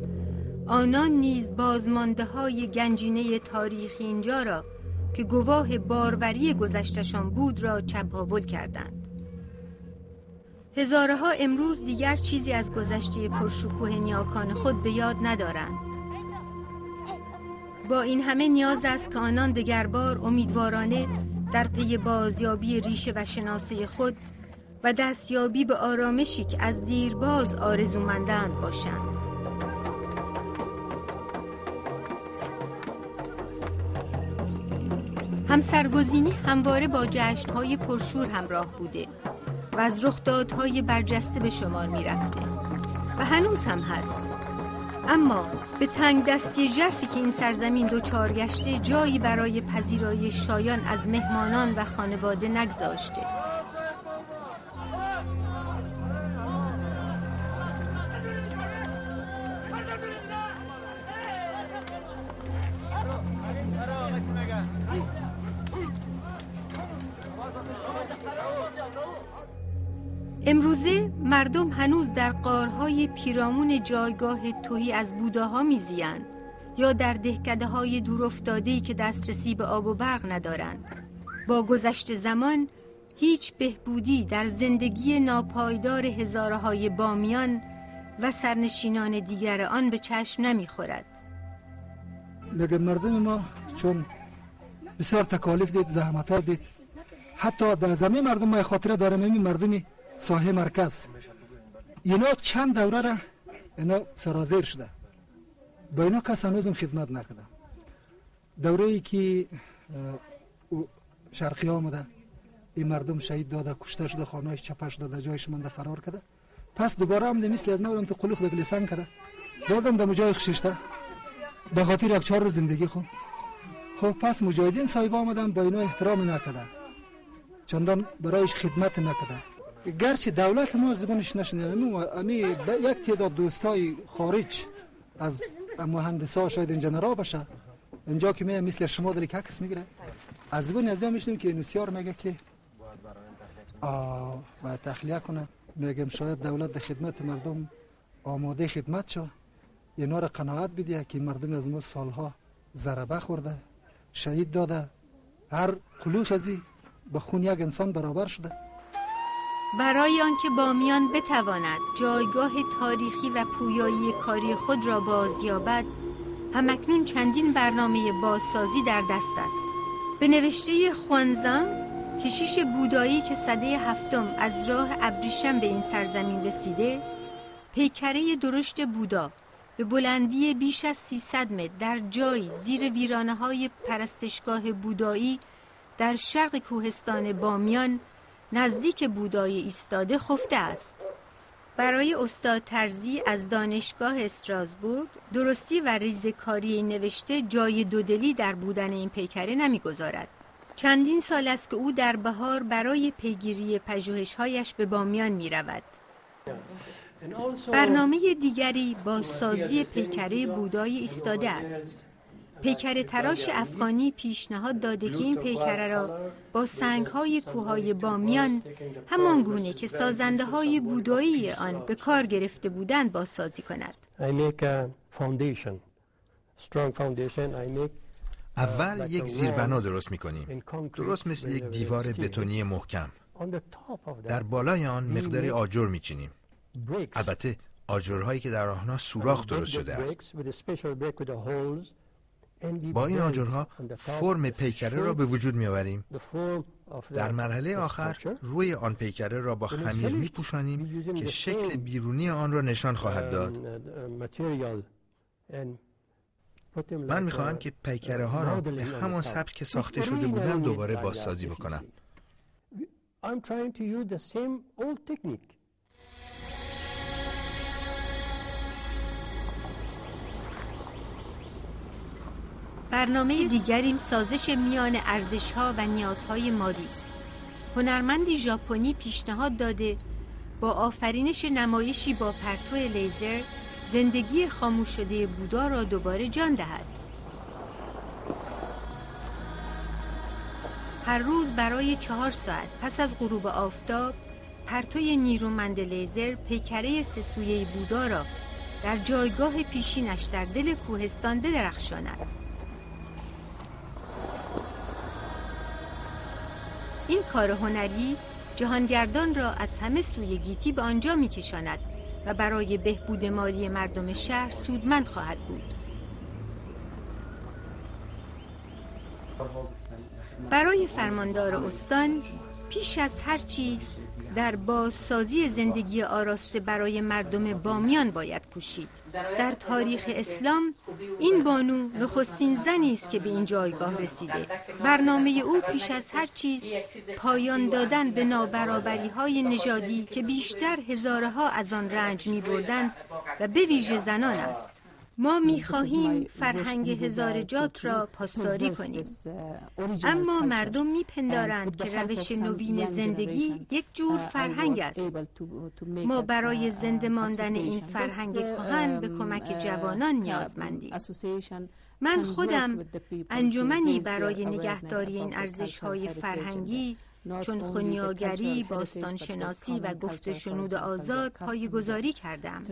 آنان نیز بازمانده های گنجینه تاریخی اینجا را که گواه باروری گذشتشان بود را چپاول کردند. هزاره ها امروز دیگر چیزی از گذشته پرشکوه نیاکان خود به یاد ندارند. با این همه نیاز است که آنان دگربار امیدوارانه در پی بازیابی ریشه و شناسه خود و دستیابی به آرامشی که از دیرباز آرزومندند باشند. همسرگزینی همواره با جشن‌های پرشور همراه بوده و از رخدادهای برجسته به شمار می‌رفته و هنوز هم هست. اما به تنگ دستی ژرفی که این سرزمین دوچار گشته جایی برای پذیرایی شایان از مهمانان و خانواده نگذاشته. امروزه مردم هنوز در غارهای پیرامون جایگاه تهی از بوداها میزیند یا در دهکده‌های دورافتاده‌ای که دسترسی به آب و برق ندارند. با گذشت زمان هیچ بهبودی در زندگی ناپایدار هزاره‌های بامیان و سرنشینان دیگر آن به چشم نمی‌خورد. میگه مردم ما چون بسیار تکالیف دید، زحمت‌ها دید، حتی در زمین مردم ما خاطره دارم این مردمی ساحه مرکز اینا چند دوره را اینا سرازیر شده، با اینا کس هنوزم خدمت نکرده. دوره ای که شرقی آمده این مردم شهید داده، کشته شده، خانه‌اش چپش داده، جایش مونده، فرار کرده. پس دوباره هم مثل از نورم تو قلوخ دگلی سنگ کرده، بازم در جای خشیشته به خاطر یک 4 روز زندگی خود. خب پس مجاهدین صاحب آمدن با اینا احترام نکرده، چندان برایش خدمت نکرده. گرچه دولت ما زبانش نشنیدیم، امی یک تعداد دوستای خارج از مهندسا شاید انجینرها باشه اینجا که میاد مثل شما دلی عکس میگیره، از زبان از میشنیم که نوسیار میگه که باید تخلیه کنه. میگم شاید دولت در خدمت مردم آماده خدمت شو، اینا را قناعت بده که مردم از ما سالها ضربه خورده، شهید داده، هر قلوخ ازی به خون یک انسان برابر شده. برای آنکه بامیان بتواند جایگاه تاریخی و پویایی کاری خود را بازیابد، همکنون چندین برنامه بازسازی در دست است. به نوشته خوانزان، کشیش بودایی که سده 7 از راه ابریشم به این سرزمین رسیده، پیکره درشت بودا به بلندی بیش از 300 متر در جایی زیر ویرانه‌های پرستشگاه بودایی در شرق کوهستان بامیان نزدیک بودای ایستاده خفته است. برای استاد ترزی از دانشگاه استراسبورگ درستی و ریزکاری این نوشته جای دودلی در بودن این پیکره نمیگذارد. چندین سال است که او در بهار برای پیگیری پژوهش‌هایش به بامیان می‌رود. برنامه دیگری با سازی پیکره بودای ایستاده است. پیکره تراش افغانی پیشنهاد داده که این پیکره را با سنگ‌های کوههای بامیان همان گونه که سازنده‌های بودایی آن به کار گرفته بودند بازسازی کند. اول یک زیربنا درست می‌کنیم، درست مثل یک دیوار بتونی محکم. در بالای آن مقداری آجر می‌چینیم. البته آجرهایی که در آنها سوراخ درست شده است. با این آجرها فرم پیکره را به وجود می‌آوریم. در مرحله آخر روی آن پیکره را با خمیر می‌پوشانیم که شکل بیرونی آن را نشان خواهد داد. من می‌خواهم که پیکره ها را به همان سبک که ساخته شده بودند دوباره بازسازی بکنم. برنامه دیگری سازش میان ارزش‌ها و نیازهای مادی است. هنرمندی ژاپنی پیشنهاد داده با آفرینش نمایشی با پرتو لیزر زندگی خاموش شده بودا را دوباره جان دهد. هر روز برای 4 ساعت پس از غروب آفتاب پرتوی نیرومند لیزر پیکره سه‌سویه بودا را در جایگاه پیشینش در دل کوهستان بدرخشاند. این کار هنری جهانگردان را از همه سوی گیتی به آنجا می‌کشاند و برای بهبود مالی مردم شهر سودمند خواهد بود. برای فرماندار استان پیش از هر چیز در بازسازی زندگی آراسته برای مردم بامیان باید کوشید. در تاریخ اسلام این بانو نخستین زنی است که به این جایگاه رسیده. برنامه او پیش از هر چیز پایان دادن به نابرابری‌های نژادی که بیشتر هزارها از آن رنج می‌بردند و به ویژه زنان است. ما می‌خواهیم فرهنگ هزارجات را پاسداری کنیم، اما مردم می‌پندارند که روش نوین زندگی یک جور فرهنگ است. ما برای زنده ماندن این فرهنگ کهن به کمک جوانان نیازمندیم. من خودم انجمنی برای نگهداری این ارزش‌های فرهنگی چون خنیاگری، باستانشناسی و گفت شنود آزاد پایه‌گذاری کردم.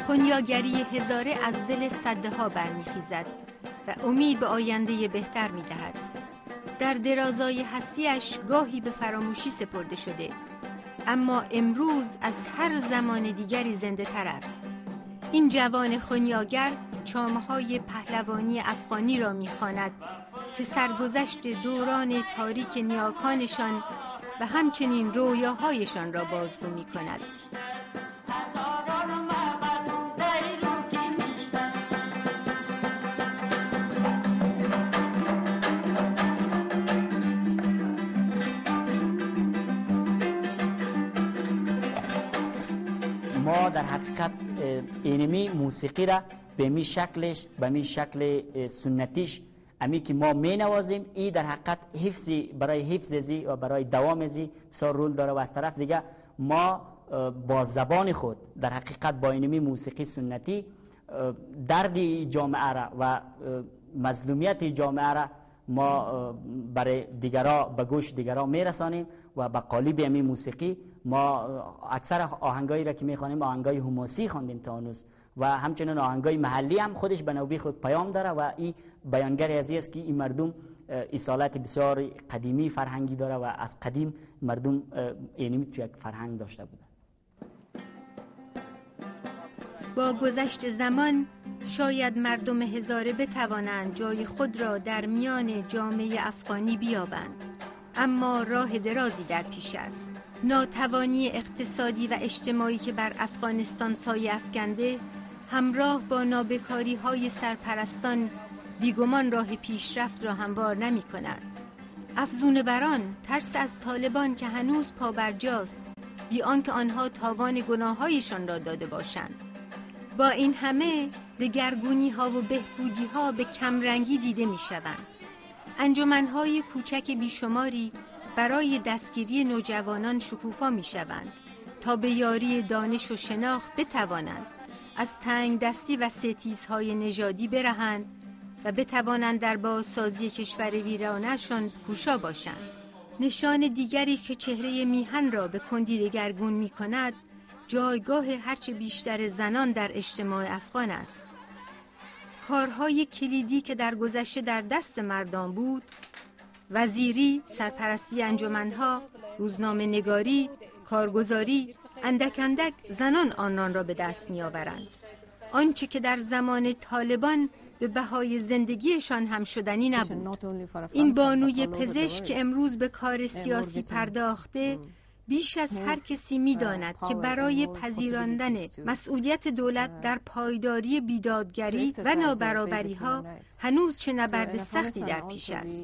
خنیاگری هزاره از دل سده‌ها برمیخیزد و امید به آینده بهتر می‌دهد. در درازای هستی‌اش گاهی به فراموشی سپرده شده، اما امروز از هر زمان دیگری زنده تر است. این جوان خنیاگر چامه‌های پهلوانی افغانی را می‌خواند که سرگذشت دوران تاریک نیاکانشان و همچنین رویاهایشان را بازگو می‌کند. ما در حقیقت اینمی موسیقی را به می شکلش، به می شکل سنتیش امی که ما می نوازیم، این در حقیقت برای حفظ ازی و برای دوام ازی بسیار رول داره و از طرف دیگه ما با زبان خود در حقیقت با اینمی موسیقی سنتی درد جامعه را و مظلومیت جامعه را ما برای دیگرا به گوش دیگرا میرسانیم و به قالب همین موسیقی ما اکثر آهنگایی را که میخوانیم آهنگای حماسی خواندیم تا هنوز و همچنین آهنگای محلی هم خودش به نوبه خود پیام داره و این بیانگر ازی است که این مردم اصالت بسیار قدیمی فرهنگی داره و از قدیم مردم اینمی تو یک فرهنگ داشته بوده. با گذشت زمان شاید مردم هزاره بتوانند جای خود را در میان جامعه افغانی بیابند، اما راه درازی در پیش است. ناتوانی اقتصادی و اجتماعی که بر افغانستان سایه افکنده همراه با نابکاری‌های سرپرستان بیگمان راه پیشرفت را هموار نمی کند. افزون بران ترس از طالبان که هنوز پابرجاست بی آنکه آنها تاوان گناهایشان را داده باشند. با این همه دگرگونی‌ها و بهبودی‌ها به کمرنگی دیده می‌شوند. انجمن‌های کوچک بیشماری برای دستگیری نوجوانان شکوفا می‌شوند تا به یاری دانش و شناخت بتوانند از تنگ دستی و ستیزهای نژادی برهند و بتوانند در بازسازی کشور ویرانه‌شان کوشا باشند. نشان دیگری که چهره میهن را به کندی دگرگون می‌کند جایگاه هرچه بیشتر زنان در اجتماع افغان است. کارهای کلیدی که در گذشته در دست مردان بود، وزیری، سرپرستی انجمنها، روزنامه نگاری، کارگزاری اندک اندک زنان آنان را به دست می آورند. آنچه که در زمان طالبان به بهای زندگیشان هم شدنی نبود. این بانوی پزشک که امروز به کار سیاسی پرداخته بیش از هر کسی می داند که برای پذیراندن مسئولیت دولت در پایداری بیدادگری و نابرابری ها هنوز چه نبرد سختی در پیش است.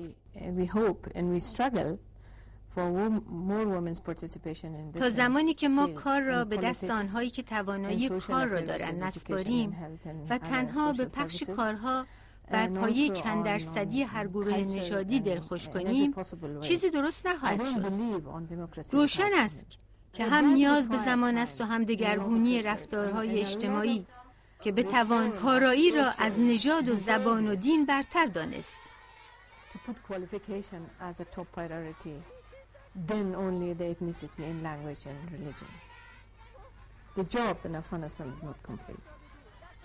تا زمانی که ما کار را به دست آنهایی که توانایی کار را دارند نسپاریم و تنها به پخش کارها بر پایه چند درصدی هر گروه نژادی دلخوش کنیم، چیزی درست نخواهد شد. روشن است که هم نیاز به زمان است و هم دگرگونی رفتارهای اجتماعی که بتوان کارایی را از نژاد و زبان و دین برتر دانست. Then only the ethnicity in language and religion. The job in Afghanistan is not complete.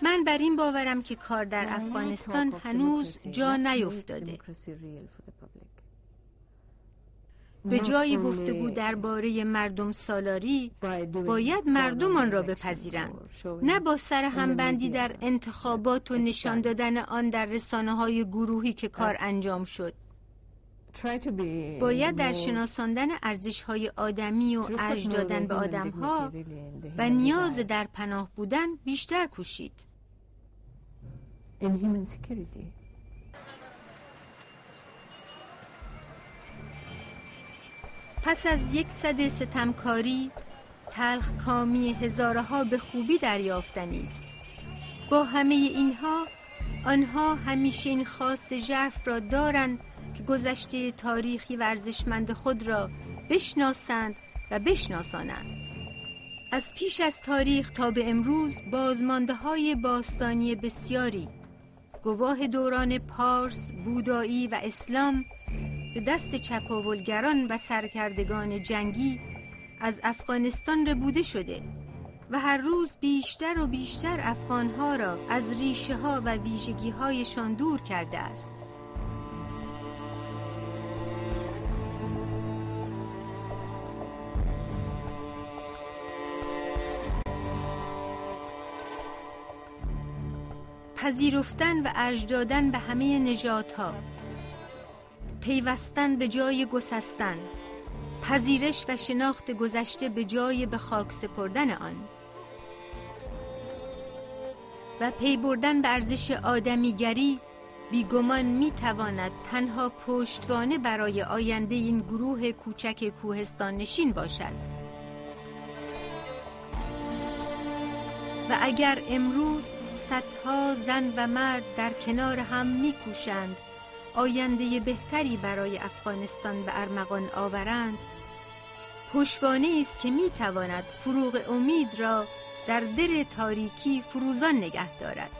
من بر این باورم که کار در افغانستان هنوز جا نیفتاده. به جای گفتگو درباره مردم سالاری باید مردم آن را بپذیرند، نه با سر همبندی در انتخابات و نشان دادن آن در رسانه‌های گروهی که کار انجام شد. باید در شناساندن ارزش‌های آدمی و ارج دادن به آدم‌ها و نیاز در پناه بودن بیشتر کوشید. پس از 100 ستمکاری، تلخکامی هزارها به خوبی دریافتنی است. با همه اینها، آنها همیشه این خواست ژرف را دارند که گذشته تاریخی و ارزشمند خود را بشناسند و بشناسانند. از پیش از تاریخ تا به امروز بازمانده‌های باستانی بسیاری گواه دوران پارس، بودایی و اسلام به دست چپاولگران و سرکردگان جنگی از افغانستان ربوده شده و هر روز بیشتر و بیشتر افغانها را از ریشه ها و ویژگی هایشان دور کرده است. پذیرفتن و ارج دادن به همه نژادها، پیوستن به جای گسستن، پذیرش و شناخت گذشته به جای به خاک سپردن آن و پی بردن به ارزش آدمیگری بیگمان میتواند تنها پشتوانه برای آینده این گروه کوچک کوهستان نشین باشد. و اگر امروز صدها زن و مرد در کنار هم میکوشند آینده بهتری برای افغانستان به ارمغان آورند، پشتوانه است که میتواند فروغ امید را در دل تاریکی فروزان نگه دارد.